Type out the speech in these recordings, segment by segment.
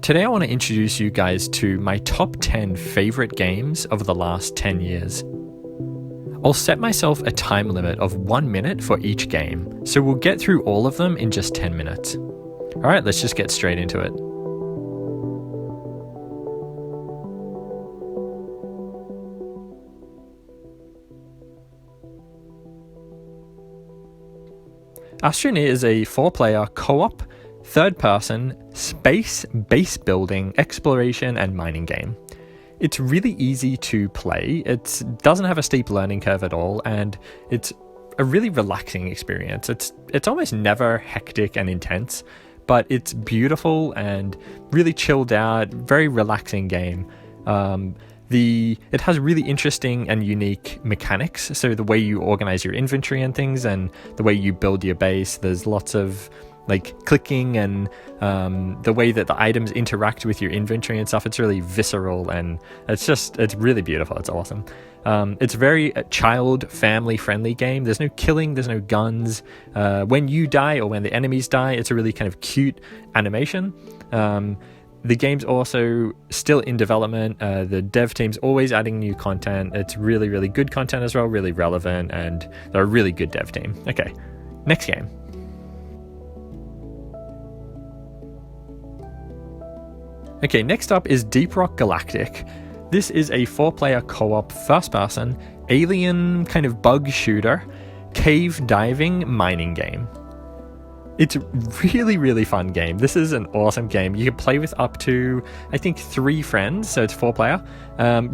Today I want to introduce you guys to my top 10 favorite games of the last 10 years. I'll set myself a time limit of 1 minute for each game, so we'll get through all of them in just 10 minutes. Alright, let's just get straight into it. Astroneer is a 4-player co-op, third-person, space, base building, exploration and mining game. It's really easy to play, it doesn't have a steep learning curve at all, and it's a really relaxing experience. It's almost never hectic and intense, but it's beautiful and really chilled out, very relaxing game. It has really interesting and unique mechanics, so the way you organize your inventory and things and the way you build your base, there's lots of like clicking and the way that the items interact with your inventory and stuff. It's really visceral and it's really beautiful. It's awesome. It's a very child family friendly game. There's no killing, there's no guns. When you die or when the enemies die, it's a really kind of cute animation. The game's also still in development. The dev team's always adding new content. It's really, really good content as well, really relevant, and they're a really good dev team. Okay, next game. Okay, next up is Deep Rock Galactic. This is a 4-player co-op, first-person, alien kind of bug shooter, cave diving mining game. It's a really, really fun game. This is an awesome game. You can play with up to, I think, 3 friends, so it's 4-player.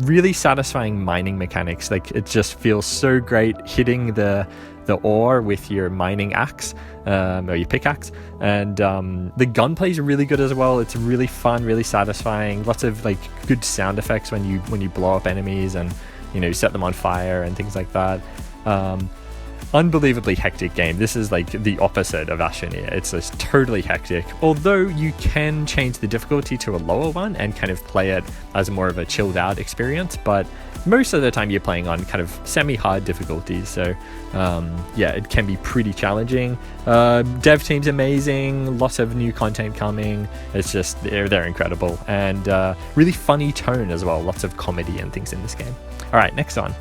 Really satisfying mining mechanics. Like, it just feels so great hitting the ore with your mining axe, or your pickaxe. And the gunplay is really good as well. It's really fun, really satisfying. Lots of like good sound effects when you blow up enemies and set them on fire and things like that. Unbelievably hectic game. This is like the opposite of Astroneer. It's just totally hectic, although you can change the difficulty to a lower one and kind of play it as more of a chilled out experience, but most of the time you're playing on kind of semi-hard difficulties, so yeah, it can be pretty challenging. Dev team's amazing, lots of new content coming. It's just they're incredible, and really funny tone as well, lots of comedy and things in this game. All right, next one.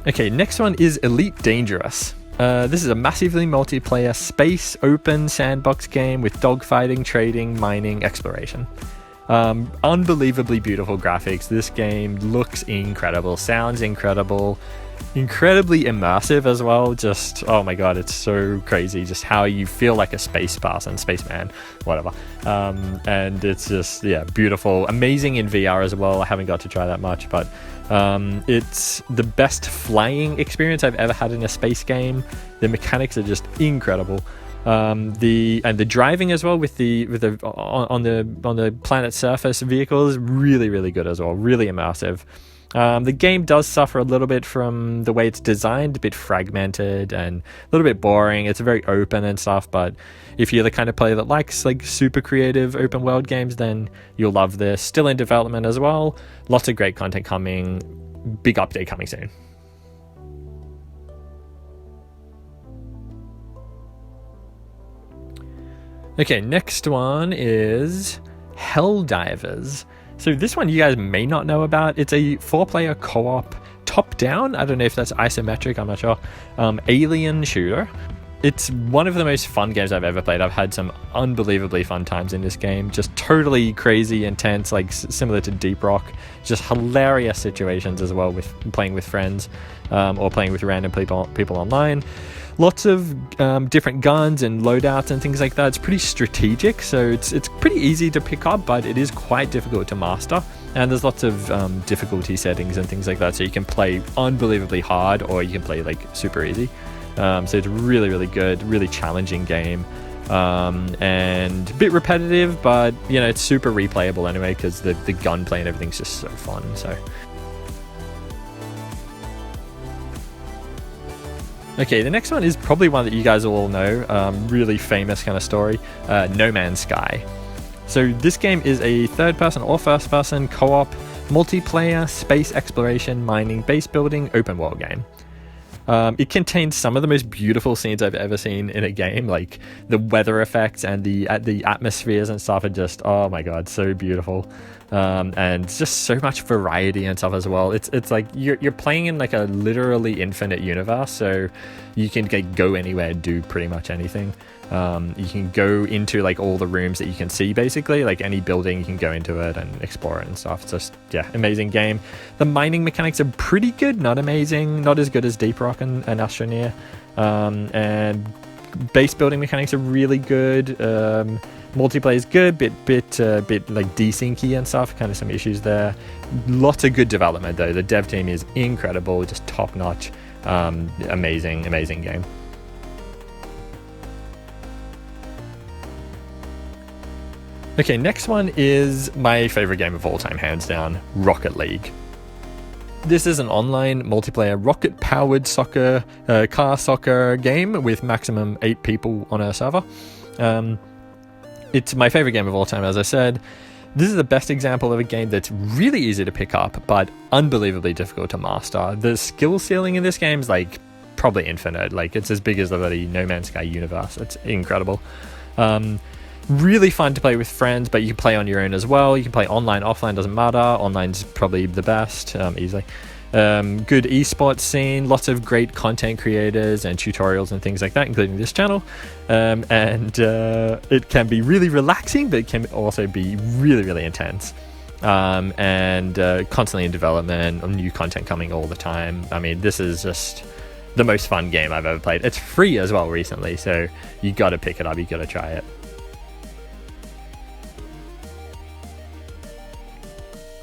Okay, next one is Elite Dangerous. This is a massively multiplayer space open sandbox game with dogfighting, trading, mining, exploration. Unbelievably beautiful graphics. This game looks incredible, sounds incredible, incredibly immersive as well. Just, oh my god, it's so crazy just how you feel like a spaceman, whatever. And it's just, yeah, beautiful, amazing in VR as well. I haven't got to try that much, but it's the best flying experience I've ever had in a space game. The mechanics are just incredible. The driving as well with the on the planet's surface vehicles, really, really good as well, really immersive. The game does suffer a little bit from the way it's designed, a bit fragmented and a little bit boring. It's very open and stuff, but if you're the kind of player that likes like super creative open world games, then you'll love this. Still in development as well. Lots of great content coming. Big update coming soon. Okay, next one is Helldivers. So this one you guys may not know about. It's a 4-player co-op, top-down, I don't know if that's isometric, I'm not sure, alien shooter. It's one of the most fun games I've ever played. I've had some unbelievably fun times in this game. Just totally crazy, intense, like similar to Deep Rock. Just hilarious situations as well with playing with friends or playing with random people online. Lots of different guns and loadouts and things like that. It's pretty strategic, so it's pretty easy to pick up, but it is quite difficult to master. And there's lots of difficulty settings and things like that, so you can play unbelievably hard or you can play like super easy. So it's really, really good, really challenging game, and a bit repetitive, but it's super replayable anyway because the gunplay and everything's just so fun. So. Okay, the next one is probably one that you guys all know, really famous kind of story, No Man's Sky. So this game is a third-person or first-person co-op, multiplayer, space exploration, mining, base building, open world game. It contains some of the most beautiful scenes I've ever seen in a game. Like the weather effects and the atmospheres and stuff are just, oh my god, so beautiful. And just so much variety and stuff as well. It's like you're playing in like a literally infinite universe, so you can go anywhere, do pretty much anything. You can go into like all the rooms that you can see, basically like any building you can go into it and explore it and stuff. It's just, yeah, amazing game. The mining mechanics are pretty good, not amazing, not as good as Deep Rock and Astroneer. And base building mechanics are really good. Multiplayer is good, bit like desyncy and stuff, kind of some issues there. Lots of good development though. The dev team is incredible, just top notch. Amazing game. Okay, next one is my favorite game of all time, hands down, Rocket League. This is an online multiplayer rocket-powered soccer, car soccer game with maximum 8 people on a server. It's my favorite game of all time, as I said. This is the best example of a game that's really easy to pick up, but unbelievably difficult to master. The skill ceiling in this game is like probably infinite. Like it's as big as the bloody No Man's Sky universe. It's incredible. Really fun to play with friends, but you can play on your own as well. You can play online, offline, doesn't matter. Online's probably the best, easily. Good esports scene, lots of great content creators and tutorials and things like that, including this channel. And it can be really relaxing, but it can also be really, really intense. And constantly in development, new content coming all the time. I mean, this is just the most fun game I've ever played. It's free as well recently, so you got to pick it up, you got to try it.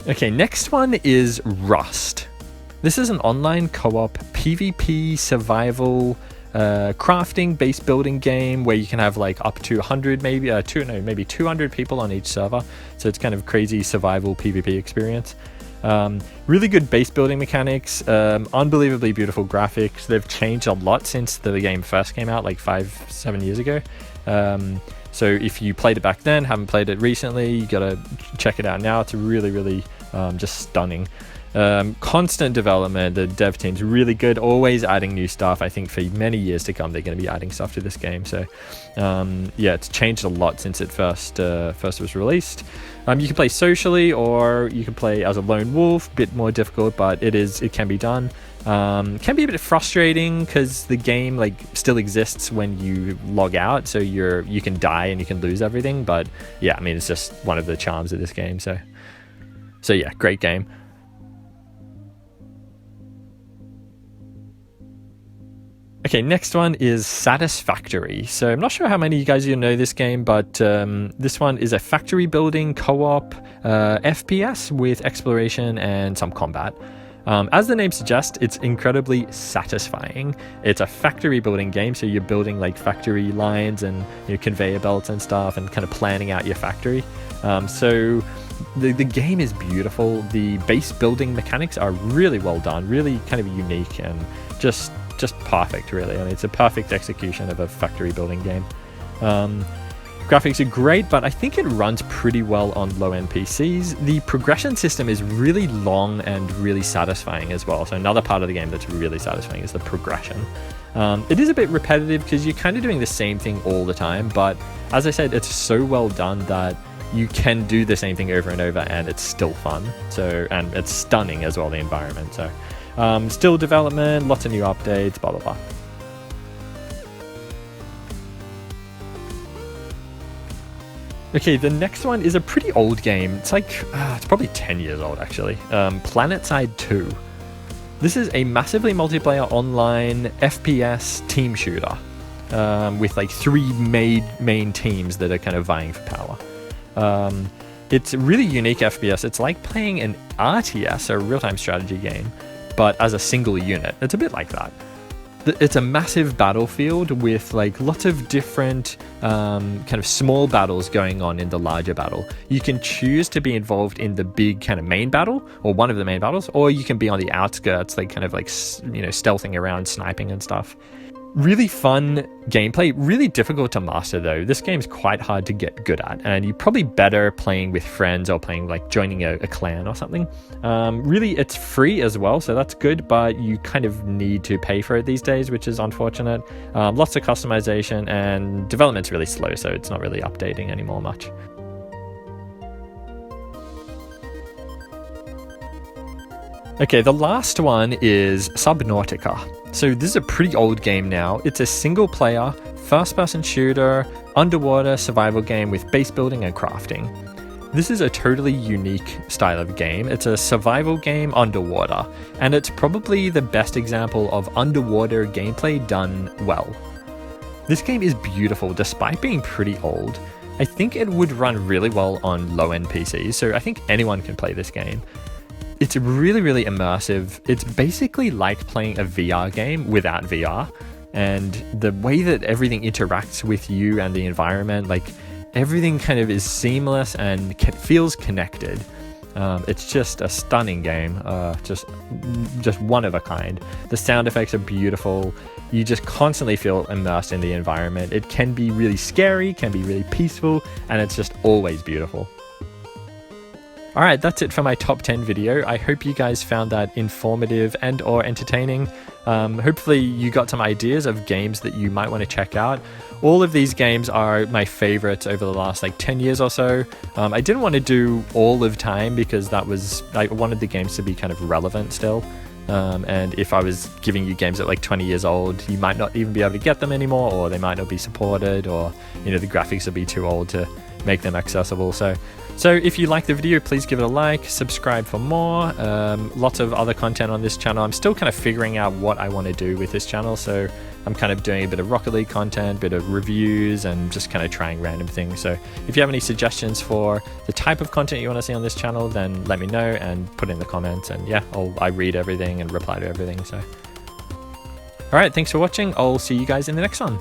Okay, next one is Rust. This is an online co-op PvP survival crafting base building game where you can have like up to 100, maybe 200 people on each server. So it's kind of crazy survival PvP experience. Really good base building mechanics, unbelievably beautiful graphics. They've changed a lot since the game first came out like 5-7 years ago. So if you played it back then, haven't played it recently, you gotta check it out now. It's really just stunning. Constant development. The dev team's really good, always adding new stuff. I think for many years to come they're going to be adding stuff to this game. So yeah, it's changed a lot since it first was released. You can play socially or you can play as a lone wolf, bit more difficult, but it can be done. Can be a bit frustrating because the game like still exists when you log out, so you can die and you can lose everything, but yeah, I mean it's just one of the charms of this game. So yeah, great game. Okay, next one is Satisfactory. So I'm not sure how many of you guys know this game, but this one is a factory building co-op FPS with exploration and some combat. As the name suggests, it's incredibly satisfying. It's a factory building game, so you're building like factory lines and conveyor belts and stuff and kind of planning out your factory. So the game is beautiful. The base building mechanics are really well done, really kind of unique and just perfect, really. I mean, it's a perfect execution of a factory building game. Graphics are great, but I think it runs pretty well on low-end PCs. The progression system is really long and really satisfying as well. So another part of the game that's really satisfying is the progression. It is a bit repetitive because you're kind of doing the same thing all the time, but as I said, it's so well done that you can do the same thing over and over and it's still fun. So, and it's stunning as well, the environment. So still development, lots of new updates, blah blah blah. Okay, the next one is a pretty old game. It's like it's probably 10 years old actually. PlanetSide 2. This is a massively multiplayer online FPS team shooter with like 3 main teams that are kind of vying for power. It's a really unique FPS. It's like playing an RTS, a real-time strategy game, but as a single unit. It's a bit like that. It's a massive battlefield with like lots of different kind of small battles going on in the larger battle. You can choose to be involved in the big kind of main battle or one of the main battles, or you can be on the outskirts, like kind of like stealthing around, sniping and stuff. Really fun gameplay, really difficult to master though. This game's quite hard to get good at, and you're probably better playing with friends or playing like joining a clan or something. Really, it's free as well, so that's good, but you kind of need to pay for it these days, which is unfortunate. Lots of customization, and development's really slow, so it's not really updating anymore much. Okay, the last one is Subnautica. So this is a pretty old game now. It's a single player, first-person shooter, underwater survival game with base building and crafting. This is a totally unique style of game. It's a survival game underwater, and it's probably the best example of underwater gameplay done well. This game is beautiful despite being pretty old. I think it would run really well on low-end PCs, so I think anyone can play this game. It's really, really immersive. It's basically like playing a VR game without VR. And the way that everything interacts with you and the environment, like everything kind of is seamless and feels connected. It's just a stunning game, just one of a kind. The sound effects are beautiful. You just constantly feel immersed in the environment. It can be really scary, can be really peaceful, and it's just always beautiful. Alright, that's it for my top 10 video. I hope you guys found that informative and or entertaining. Hopefully you got some ideas of games that you might want to check out. All of these games are my favorites over the last like 10 years or so. I didn't want to do all of time because I wanted the games to be kind of relevant still. And if I was giving you games at like 20 years old, you might not even be able to get them anymore, or they might not be supported, or the graphics would be too old to make them accessible. So if you like the video, please give it a like, subscribe for more. Lots of other content on this channel. I'm still kind of figuring out what I want to do with this channel, so I'm kind of doing a bit of Rocket League content, a bit of reviews, and just kind of trying random things. So if you have any suggestions for the type of content you want to see on this channel, then let me know and put it in the comments, and yeah, I read everything and reply to everything. So alright, thanks for watching. I'll see you guys in the next one.